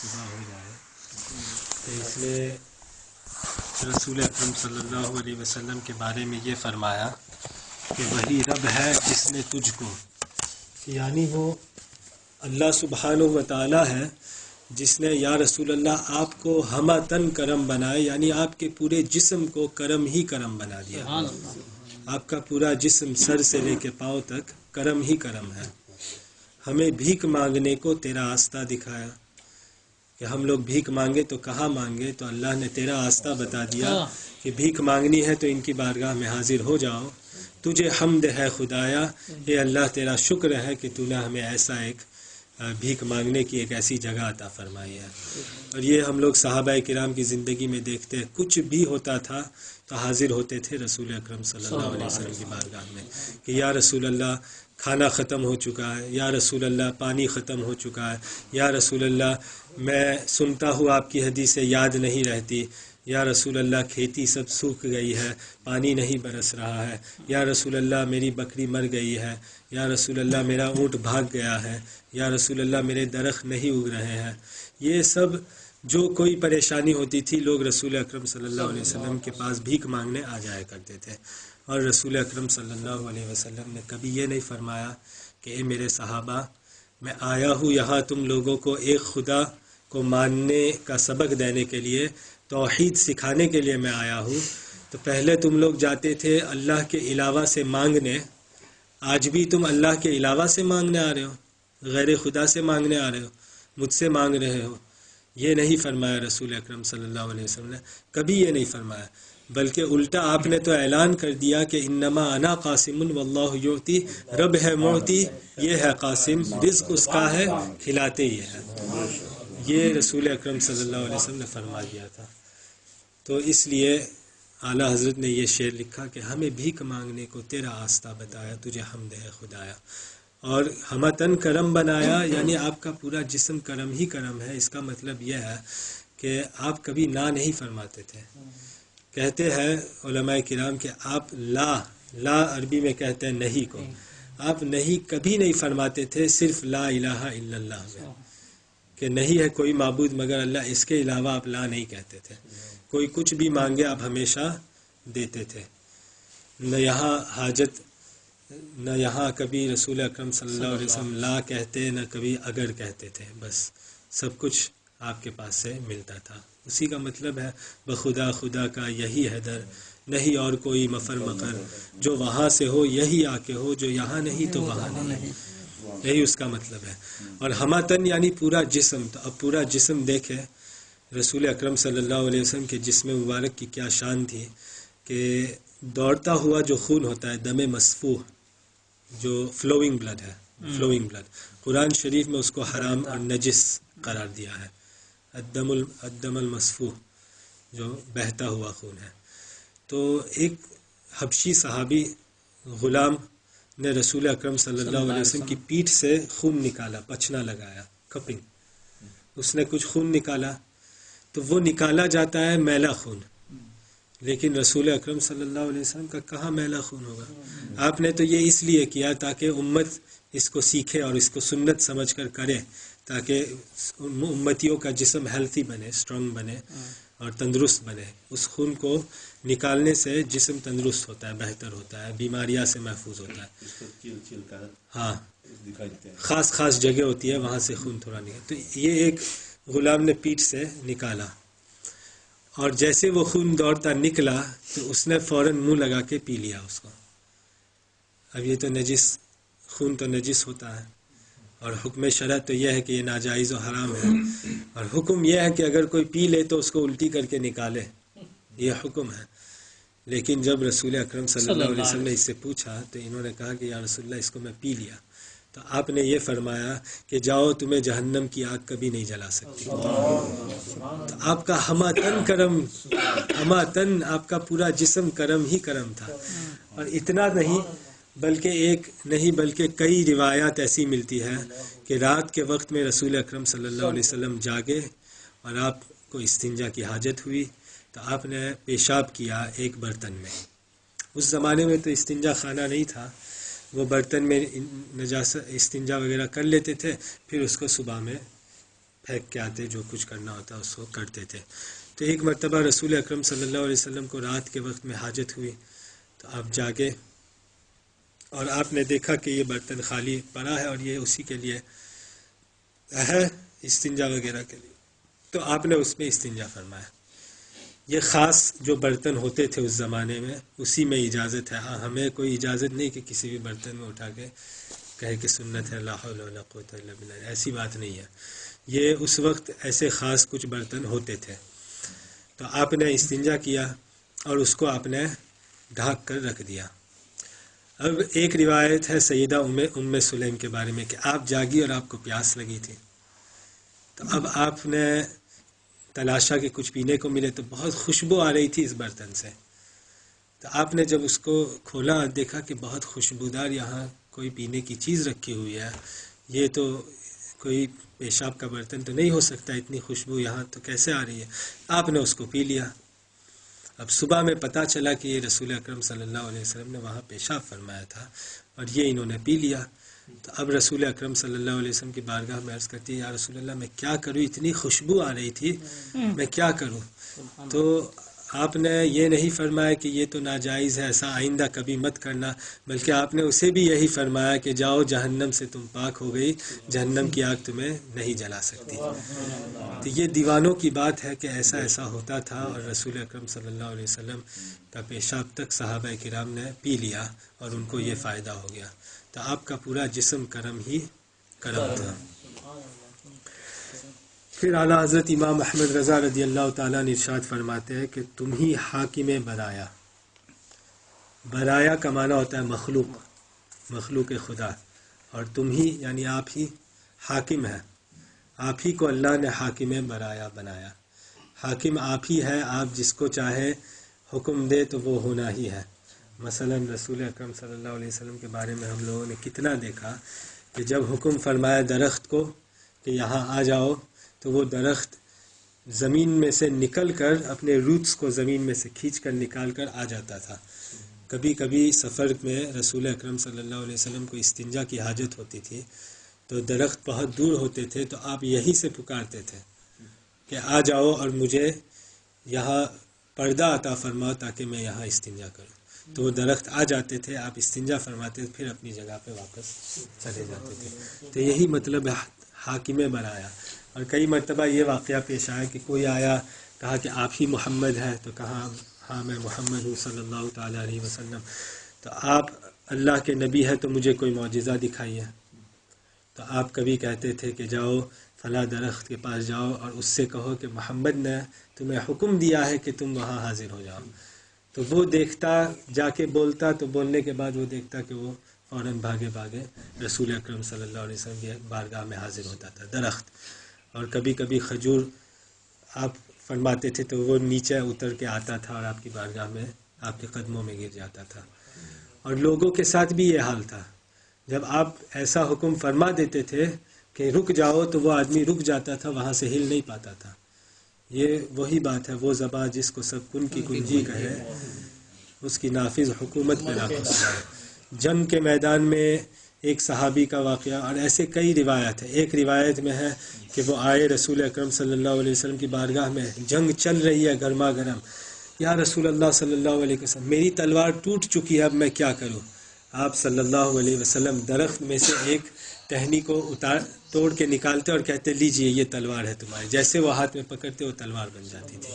صبح ہو جائے، تو اس لیے رسول اکرم صلی اللہ علیہ وسلم کے بارے میں یہ فرمایا کہ وہی رب ہے جس نے تجھ کو، یعنی وہ اللہ سبحانہ و تعالی ہے جس نے یا رسول اللہ آپ کو ہمہ تن کرم بنائے، یعنی آپ کے پورے جسم کو کرم ہی کرم بنا دیا. آپ کا پورا جسم سر سے لے کے پاؤں تک کرم ہی کرم ہے. ہمیں بھیک مانگنے کو تیرا آستہ دکھایا کہ ہم لوگ بھیک مانگے تو کہاں مانگے، تو اللہ نے تیرا آستہ بتا دیا کہ بھیک مانگنی ہے تو ان کی بارگاہ میں حاضر ہو جاؤ. تجھے حمد ہے خدایا، اے اللہ تیرا شکر ہے کہ تو نے ہمیں ایسا ایک بھیک مانگنے کی ایک ایسی جگہ عطا فرمائی ہے. اور یہ ہم لوگ صحابہ کرام کی زندگی میں دیکھتے ہیں، کچھ بھی ہوتا تھا تو حاضر ہوتے تھے رسول اکرم صلی اللہ علیہ وسلم کی بارگاہ میں کہ یا رسول اللہ کھانا ختم ہو چکا ہے، یا رسول اللہ پانی ختم ہو چکا ہے، یا رسول اللہ میں سنتا ہوں آپ کی حدیثیں یاد نہیں رہتی، یا رسول اللہ کھیتی سب سوکھ گئی ہے، پانی نہیں برس رہا ہے، یا رسول اللہ میری بکری مر گئی ہے، یا رسول اللہ میرا اونٹ بھاگ گیا ہے، یا رسول اللہ میرے درخت نہیں اگ رہے ہیں. یہ سب جو کوئی پریشانی ہوتی تھی لوگ رسول اکرم صلی اللہ علیہ وسلم کے پاس بھیک مانگنے آ جایا کرتے تھے. اور رسول اکرم صلی اللہ علیہ وسلم نے کبھی یہ نہیں فرمایا کہ اے میرے صحابہ میں آیا ہوں یہاں تم لوگوں کو ایک خدا کو ماننے کا سبق دینے کے لیے، توحید سکھانے کے لیے میں آیا ہوں. تو پہلے تم لوگ جاتے تھے اللہ کے علاوہ سے مانگنے، آج بھی تم اللہ کے علاوہ سے مانگنے آ رہے ہو، غیر خدا سے مانگنے آ رہے ہو، مجھ سے مانگ رہے ہو. یہ نہیں فرمایا رسول اکرم صلی اللہ علیہ وسلم نے، کبھی یہ نہیں فرمایا، بلکہ الٹا آپ نے تو اعلان کر دیا کہ انما انا قاسم واللہ یعطی، رب ہے معطی، یہ ہے قاسم، رزق اس کا ہے، کھلاتے یہ ہے. یہ رسول اکرم صلی اللہ علیہ وسلم نے فرما دیا تھا. تو اس لیے اعلیٰ حضرت نے یہ شعر لکھا کہ ہمیں بھیک مانگنے کو تیرا آستہ بتایا، تجھے حمد ہے خدایا، اور ہمہ تن کرم بنایا، یعنی آپ کا پورا جسم کرم ہی کرم ہے. اس کا مطلب یہ ہے کہ آپ کبھی نہ نہیں فرماتے تھے. کہتے ہیں علماء کرام کہ آپ لا عربی میں کہتے ہیں نہیں کو، آپ نہیں کبھی نہیں فرماتے تھے، صرف لا الہ الا اللہ میں، کہ نہیں ہے کوئی معبود مگر اللہ، اس کے علاوہ آپ لا نہیں کہتے تھے. کوئی کچھ بھی مانگے آپ ہمیشہ دیتے تھے. نہ یہاں حاجت، نہ یہاں کبھی رسول اکرم صلی اللہ علیہ وسلم لا کہتے، نہ کبھی اگر کہتے تھے، بس سب کچھ آپ کے پاس سے ملتا تھا. اسی کا مطلب ہے بخدا خدا کا یہی ہے در، نہیں اور کوئی مفر مقر، جو وہاں سے ہو یہی آ کے ہو، جو یہاں نہیں تو وہاں نہیں. یہی اس کا مطلب ہے. اور ہمہ تن یعنی پورا جسم. تو اب پورا جسم دیکھے رسول اکرم صلی اللہ علیہ وسلم کے جسم مبارک کی کیا شان تھی کہ دوڑتا ہوا جو خون ہوتا ہے، دم مسفوح، جو فلوئنگ بلڈ ہے، فلوئنگ بلڈ، قرآن شریف میں اس کو حرام اور نجس قرار دیا ہے. الدم المسفوح جو بہتا ہوا خون ہے. تو ایک حبشی صحابی غلام نے رسول اکرم صلی اللہ علیہ وسلم کی پیٹھ سے خون نکالا، پچھنا لگایا، کپنگ، اس نے کچھ خون نکالا. تو وہ نکالا جاتا ہے میلا خون، لیکن رسول اکرم صلی اللہ علیہ وسلم کا کہاں میلا خون ہوگا. آپ نے تو یہ اس لیے کیا تاکہ امت اس کو سیکھے اور اس کو سنت سمجھ کر کرے، تاکہ امتیوں کا جسم ہیلتھی بنے، اسٹرانگ بنے اور تندرست بنے. اس خون کو نکالنے سے جسم تندرست ہوتا ہے، بہتر ہوتا ہے، بیماریاں سے محفوظ ہوتا ہے. ہاں، خاص جگہ ہوتی ہے وہاں سے خون تھوڑا نکل. تو یہ ایک غلام نے پیٹھ سے نکالا، اور جیسے وہ خون دوڑتا نکلا تو اس نے فوراً منہ لگا کے پی لیا اس کو. اب یہ تو نجس خون تو نجس ہوتا ہے، اور حکم شرع تو یہ ہے کہ یہ ناجائز و حرام ہے. اور حکم یہ ہے کہ اگر کوئی پی لے تو اس کو الٹی کر کے نکالے، یہ حکم ہے. لیکن جب رسول اکرم صلی اللہ علیہ وسلم نے اس سے پوچھا تو انہوں نے کہا کہ یا رسول اللہ اس کو میں پی لیا. تو آپ نے یہ فرمایا کہ جاؤ، تمہیں جہنم کی آگ کبھی نہیں جلا سکتی. تو آپ کا ہمہ تن کرم، ہمہ تن آپ کا پورا جسم کرم ہی کرم تھا. اور اتنا نہیں بلکہ کئی روایات ایسی ملتی ہے کہ رات کے وقت میں رسول اکرم صلی اللہ علیہ وسلم جاگے اور آپ کو استنجا کی حاجت ہوئی تو آپ نے پیشاب کیا ایک برتن میں. اس زمانے میں تو استنجا خانہ نہیں تھا، وہ برتن میں نجاست استنجا وغیرہ کر لیتے تھے، پھر اس کو صبح میں پھینک کے آتے، جو کچھ کرنا ہوتا اس کو کرتے تھے۔ تو ایک مرتبہ رسول اکرم صلی اللہ علیہ وسلم کو رات کے وقت میں حاجت ہوئی، تو آپ جاگے اور آپ نے دیکھا کہ یہ برتن خالی پڑا ہے اور یہ اسی کے لیے ہے، استنجا وغیرہ کے لیے، تو آپ نے اس میں استنجا فرمایا۔ یہ خاص جو برتن ہوتے تھے اس زمانے میں اسی میں اجازت ہے، ہاں ہمیں کوئی اجازت نہیں کہ کسی بھی برتن میں اٹھا کے کہے کہ سنت ہے، لا حول ولا قوت الا باللہ، ایسی بات نہیں ہے۔ یہ اس وقت ایسے خاص کچھ برتن ہوتے تھے، تو آپ نے استنجا کیا اور اس کو آپ نے ڈھانک کر رکھ دیا۔ اب ایک روایت ہے سیدہ ام سلیم کے بارے میں کہ آپ جاگی اور آپ کو پیاس لگی تھی، تو اب آپ نے تلاشا کہ کچھ پینے کو ملے، تو بہت خوشبو آ رہی تھی اس برتن سے، تو آپ نے جب اس کو کھولا دیکھا کہ بہت خوشبودار یہاں کوئی پینے کی چیز رکھی ہوئی ہے، یہ تو کوئی پیشاب کا برتن تو نہیں ہو سکتا، اتنی خوشبو یہاں تو کیسے آ رہی ہے؟ آپ نے اس کو پی لیا۔ اب صبح میں پتہ چلا کہ یہ رسول اکرم صلی اللہ علیہ وسلم نے وہاں پیشاب فرمایا تھا اور یہ انہوں نے پی لیا۔ تو اب رسول اکرم صلی اللہ علیہ وسلم کی بارگاہ میں عرض کرتی ہے، یا رسول اللہ میں کیا کروں، اتنی خوشبو آ رہی تھی، میں کیا کروں؟ تو آپ نے یہ نہیں فرمایا کہ یہ تو ناجائز ہے، ایسا آئندہ کبھی مت کرنا، بلکہ آپ نے اسے بھی یہی فرمایا کہ جاؤ جہنم سے تم پاک ہو گئی، جہنم کی آگ تمہیں نہیں جلا سکتی۔ تو یہ دیوانوں کی بات ہے کہ ایسا ایسا ہوتا تھا، اور رسول اکرم صلی اللہ علیہ وسلم کا پیشاب تک صحابہ کرام نے پی لیا اور ان کو یہ فائدہ ہو گیا۔ تو آپ کا پورا جسم کرم ہی کرم تھا۔ پھر اعلیٰ حضرت امام احمد رضا رضی اللہ تعالیٰ نے ارشاد فرماتے ہیں کہ تم ہی حاکم برایا، برایا کا معنی ہوتا ہے مخلوق، مخلوق خدا، اور تم ہی یعنی آپ ہی حاکم ہیں، آپ ہی کو اللہ نے حاکم برایا بنایا۔ حاکم آپ ہی ہے، آپ جس کو چاہے حکم دے تو وہ ہونا ہی ہے۔ مثلا رسول اکرم صلی اللہ علیہ وسلم کے بارے میں ہم لوگوں نے کتنا دیکھا کہ جب حکم فرمایا درخت کو کہ یہاں آ جاؤ، تو وہ درخت زمین میں سے نکل کر اپنے روٹس کو زمین میں سے کھینچ کر نکال کر آ جاتا تھا۔ کبھی کبھی سفر میں رسول اکرم صلی اللہ علیہ وسلم کو استنجا کی حاجت ہوتی تھی، تو درخت بہت دور ہوتے تھے، تو آپ یہی سے پکارتے تھے کہ آ جاؤ اور مجھے یہاں پردہ عطا فرماؤ تاکہ میں یہاں استنجا کروں۔ تو وہ درخت آ جاتے تھے، آپ استنجا فرماتے تھے، پھر اپنی جگہ پہ واپس چلے جاتے تھے۔ تو یہی مطلب ہے حاکم برایا۔ اور کئی مرتبہ یہ واقعہ پیش آیا کہ کوئی آیا کہا کہ آپ ہی محمد ہیں، تو کہا ہاں میں محمد ہوں صلی اللہ تعالیٰ علیہ وسلم۔ تو آپ اللہ کے نبی ہیں تو مجھے کوئی معجزہ دکھائیے۔ تو آپ کبھی کہتے تھے کہ جاؤ فلاں درخت کے پاس جاؤ اور اس سے کہو کہ محمد نے تمہیں حکم دیا ہے کہ تم وہاں حاضر ہو جاؤ۔ تو وہ دیکھتا، جا کے بولتا، تو بولنے کے بعد وہ دیکھتا کہ وہ فوراً بھاگے بھاگے رسول اکرم صلی اللہ علیہ وسلم کی بارگاہ میں حاضر ہوتا تھا درخت۔ اور کبھی کبھی کھجور آپ فرماتے تھے تو وہ نیچے اتر کے آتا تھا اور آپ کی بارگاہ میں آپ کے قدموں میں گر جاتا تھا۔ اور لوگوں کے ساتھ بھی یہ حال تھا، جب آپ ایسا حکم فرما دیتے تھے کہ رک جاؤ تو وہ آدمی رک جاتا تھا، وہاں سے ہل نہیں پاتا تھا۔ یہ وہی بات ہے، وہ زباں جس کو سب کن کی کنجی کہے، اس کی نافذ حکومت پہ لاکھوں سوال۔ جنگ کے میدان میں ایک صحابی کا واقعہ، اور ایسے کئی روایت ہیں۔ ایک روایت میں ہے کہ وہ آئے رسول اکرم صلی اللہ علیہ وسلم کی بارگاہ میں، جنگ چل رہی ہے گرما گرم، یا رسول اللہ صلی اللہ علیہ وسلم میری تلوار ٹوٹ چکی ہے، اب میں کیا کروں؟ آپ صلی اللہ علیہ وسلم درخت میں سے ایک ٹہنی کو توڑ کے نکالتے اور کہتے لیجئے یہ تلوار ہے تمہاری، جیسے وہ ہاتھ میں پکڑتے وہ تلوار بن جاتی تھی۔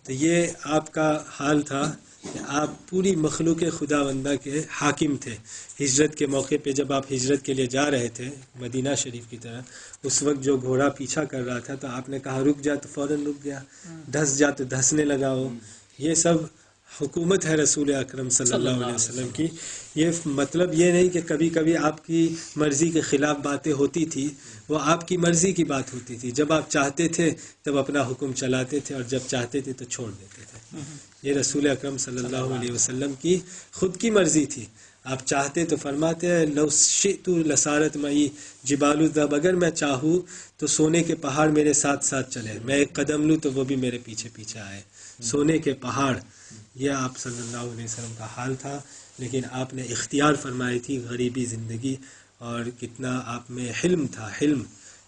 تو یہ آپ کا حال تھا کہ آپ پوری مخلوق خدا بندہ کے حاکم تھے۔ ہجرت کے موقع پہ جب آپ ہجرت کے لیے جا رہے تھے مدینہ شریف کی طرف، اس وقت جو گھوڑا پیچھا کر رہا تھا تو آپ نے کہا رک جا، تو فوراً رک گیا، دھس جا تو دھسنے لگا وہ۔ یہ سب حکومت ہے رسول اکرم صلی اللہ علیہ وسلم کی۔ یہ مطلب یہ نہیں کہ کبھی کبھی آپ کی مرضی کے خلاف باتیں ہوتی تھی، وہ آپ کی مرضی کی بات ہوتی تھی۔ جب آپ چاہتے تھے تب اپنا حکم چلاتے تھے، اور جب چاہتے تھے تو چھوڑ دیتے تھے۔ یہ رسول اکرم صلی اللہ علیہ وسلم کی خود کی مرضی تھی۔ آپ چاہتے تو فرماتے ہیں لو شئت لسارت معی جبال الذهب، اگر میں چاہوں تو سونے کے پہاڑ میرے ساتھ ساتھ چلے، میں ایک قدم لوں تو وہ بھی میرے پیچھے پیچھے آئے۔ سونے کے پہاڑ، یہ آپ صلی اللہ علیہ وسلم کا حال تھا، لیکن آپ نے اختیار فرمائی تھی غریبی زندگی، اور کتنا آپ میں حلم تھا،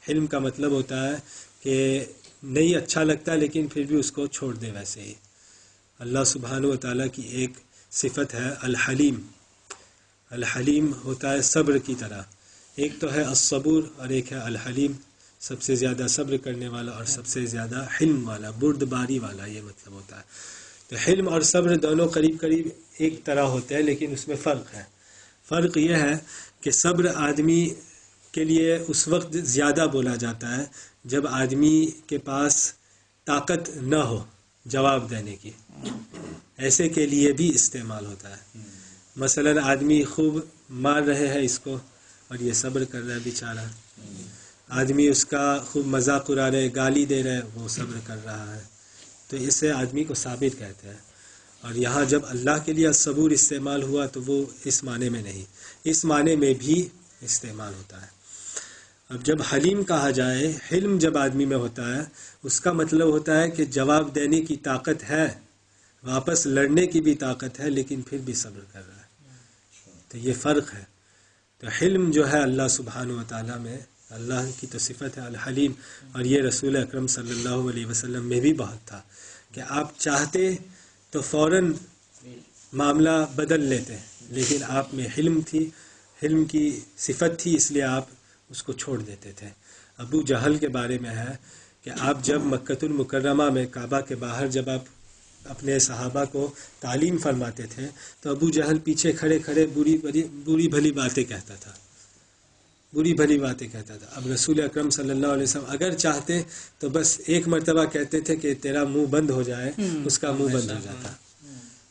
حلم کا مطلب ہوتا ہے کہ نہیں اچھا لگتا لیکن پھر بھی اس کو چھوڑ دے ویسے ہی. اللہ سبحانہ و تعالیٰ کی ایک صفت ہے الحلیم. الحلیم ہوتا ہے صبر کی طرح. ایک تو ہے الصبور اور ایک ہے الحلیم، سب سے زیادہ صبر کرنے والا اور سب سے زیادہ حلم والا، بردباری والا، یہ مطلب ہوتا ہے. تو حلم اور صبر دونوں قریب قریب ایک طرح ہوتے ہیں، لیکن اس میں فرق ہے. فرق یہ ہے کہ صبر آدمی کے لیے اس وقت زیادہ بولا جاتا ہے جب آدمی کے پاس طاقت نہ ہو جواب دینے کی، ایسے کے لیے بھی استعمال ہوتا ہے. مثلا آدمی خوب مار رہے ہیں اس کو اور یہ صبر کر رہا ہے بیچارہ. آدمی اس کا خوب مذاق اڑا رہے، گالی دے رہے، وہ صبر کر رہا ہے. تو اسے آدمی کو صابر کہتے ہیں. اور یہاں جب اللہ کے لیے صبور استعمال ہوا تو وہ اس معنی میں نہیں، اس معنی میں بھی استعمال ہوتا ہے. اب جب حلیم کہا جائے، حلم جب آدمی میں ہوتا ہے اس کا مطلب ہوتا ہے کہ جواب دینے کی طاقت ہے، واپس لڑنے کی بھی طاقت ہے، لیکن پھر بھی صبر کر رہا ہے. تو یہ فرق ہے. تو حلم جو ہے اللہ سبحانہ و تعالیٰ میں، اللہ کی تو صفت ہے الحلیم، اور یہ رسول اکرم صلی اللہ علیہ وسلم میں بھی بہت تھا کہ آپ چاہتے تو فوراً معاملہ بدل لیتے، لیکن آپ میں حلم تھی، حلم کی صفت تھی، اس لیے آپ اس کو چھوڑ دیتے تھے. ابو جہل کے بارے میں ہے کہ آپ جب مکۃ المکرمہ میں کعبہ کے باہر جب آپ اپنے صحابہ کو تعلیم فرماتے تھے تو ابو جہل پیچھے کھڑے کھڑے بری بھلی باتیں کہتا تھا، بری بھلی باتیں کہتا تھا. اب رسول اکرم صلی اللہ علیہ وسلم اگر چاہتے تو بس ایک مرتبہ کہتے تھے کہ تیرا منہ بند ہو جائے، اس کا منہ بند ہو جاتا.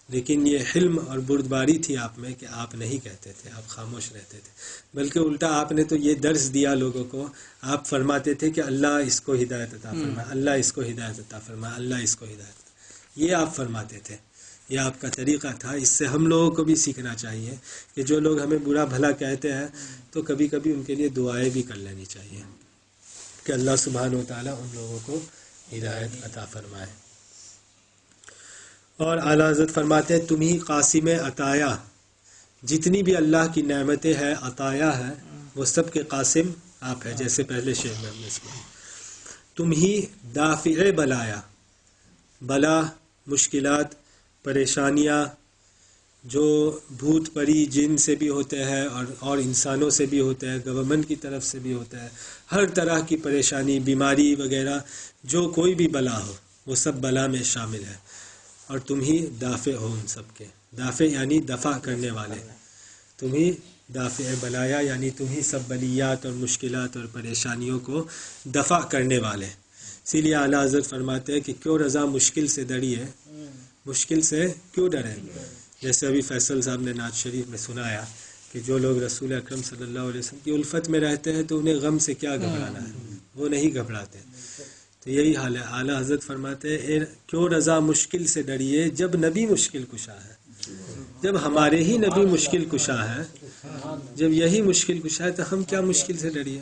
لیکن یہ حلم اور بردباری تھی آپ میں کہ آپ نہیں کہتے تھے، آپ خاموش رہتے تھے. بلکہ الٹا آپ نے تو یہ درس دیا لوگوں کو، آپ فرماتے تھے کہ اللہ اس کو ہدایت عطا فرمائے، اللہ اس کو ہدایت عطا فرمائے، اللہ اس کو ہدایت. یہ آپ فرماتے تھے، یہ آپ کا طریقہ تھا. اس سے ہم لوگوں کو بھی سیکھنا چاہیے کہ جو لوگ ہمیں برا بھلا کہتے ہیں تو کبھی کبھی ان کے لیے دعائیں بھی کر لینی چاہیے کہ اللہ سبحانہ و تعالیٰ ان لوگوں کو ہدایت عطا فرمائے. اور اعلیٰ حضرت فرماتے ہیں تم ہی قاسم عطایا، جتنی بھی اللہ کی نعمتیں ہیں عطایا ہے وہ سب کے قاسم آپ ہیں. جیسے پہلے شعر میں ہم نے سنا، تم ہی دافع بلایا، بلا مشکلات پریشانیاں جو بھوت پری جن سے بھی ہوتے ہیں اور انسانوں سے بھی ہوتے ہیں، گورنمنٹ کی طرف سے بھی ہوتا ہے، ہر طرح کی پریشانی بیماری وغیرہ جو کوئی بھی بلا ہو وہ سب بلا میں شامل ہے. اور تم ہی دافع ہو ان سب کے. دافع یعنی دفع کرنے والے. تم ہی دافع بلایا یعنی تم ہی سب بلیات اور مشکلات اور پریشانیوں کو دفع کرنے والے. اسی لیے اعلیٰ حضرت فرماتے ہیں کہ کیوں رضا مشکل سے ڈری ہے، مشکل سے کیوں ڈرے. جیسے ابھی فیصل صاحب نے نعت شریف میں سنایا کہ جو لوگ رسول اکرم صلی اللہ علیہ وسلم کی الفت میں رہتے ہیں تو انہیں غم سے کیا گھبرانا ہے، وہ نہیں گھبراتے. تو یہی حال ہے. اعلیٰ حضرت فرماتے ہیں کیوں رضا مشکل سے ڈریے جب نبی مشکل کشا ہے. جب ہمارے ہی نبی مشکل کشا ہے، جب یہی مشکل کشا ہے تو ہم کیا مشکل سے ڈریے.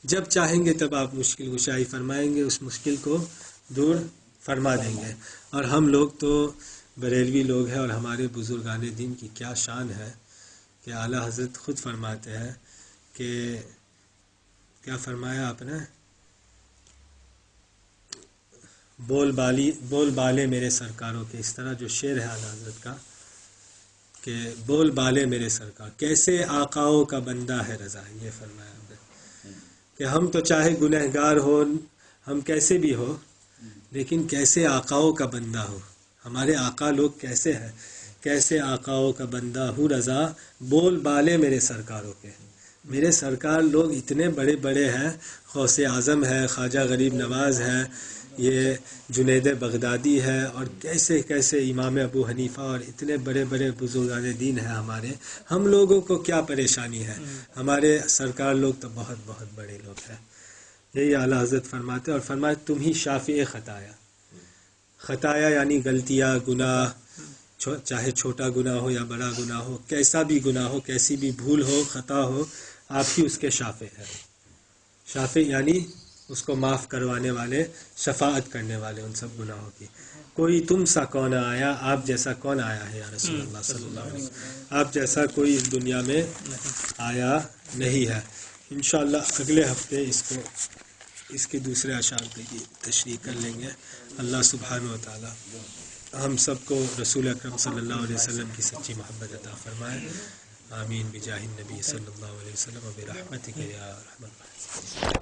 جب چاہیں گے تب آپ مشکل کشائی فرمائیں گے، اس مشکل کو دور فرما دیں گے. اور ہم لوگ تو بریلوی لوگ ہیں اور ہمارے بزرگان دین کی کیا شان ہے کہ اعلیٰ حضرت خود فرماتے ہیں کہ کیا فرمایا آپ نے، بول بالے میرے سرکاروں کے. اس طرح جو شعر ہے اعلیٰ حضرت کا کہ بول بالے میرے سرکار، کیسے آقاؤں کا بندہ ہے رضا. یہ فرمایا آپ نے کہ ہم تو چاہے گنہگار ہو، ہم کیسے بھی ہو، لیکن کیسے آقاؤں کا بندہ ہو. ہمارے آقا لوگ کیسے ہیں، کیسے آقاؤں کا بندہ ہوں رضا، بول بالے میرے سرکاروں کے. میرے سرکار لوگ اتنے بڑے بڑے ہیں، غوث اعظم ہے، خواجہ غریب نواز ہے، یہ جنید بغدادی ہے، اور کیسے کیسے امام ابو حنیفہ اور اتنے بڑے بڑے بزرگان دین ہیں ہمارے. ہم لوگوں کو کیا پریشانی ہے، ہمارے سرکار لوگ تو بہت بہت بڑے لوگ ہیں. یہی اعلیٰ حضرت فرماتے. اور فرماتے تم ہی شافع خطایا. خطایا یعنی غلطیاں، گناہ، چاہے چھوٹا گناہ ہو یا بڑا گناہ ہو، کیسا بھی گناہ ہو، کیسی بھی بھول ہو، خطا ہو، آپ ہی اس کے شافع ہیں. شافع یعنی اس کو معاف کروانے والے، شفاعت کرنے والے ان سب گناہوں کی. کوئی تم سا کون آیا، آپ جیسا کون آیا ہے یا رسول اللہ صلی اللہ علیہ وسلم. آپ جیسا کوئی اس دنیا میں آیا نہیں ہے. انشاءاللہ اگلے ہفتے اس کے دوسرے اشعار کی تشریح کر لیں گے. اللہ سبحانہ و تعالی ہم سب کو رسول اکرم صلی اللہ علیہ وسلم کی سچی محبت عطا فرمائے. آمین بجاہ النبی صلی اللہ علیہ وسلم برحمتک یا ارحم الراحمین.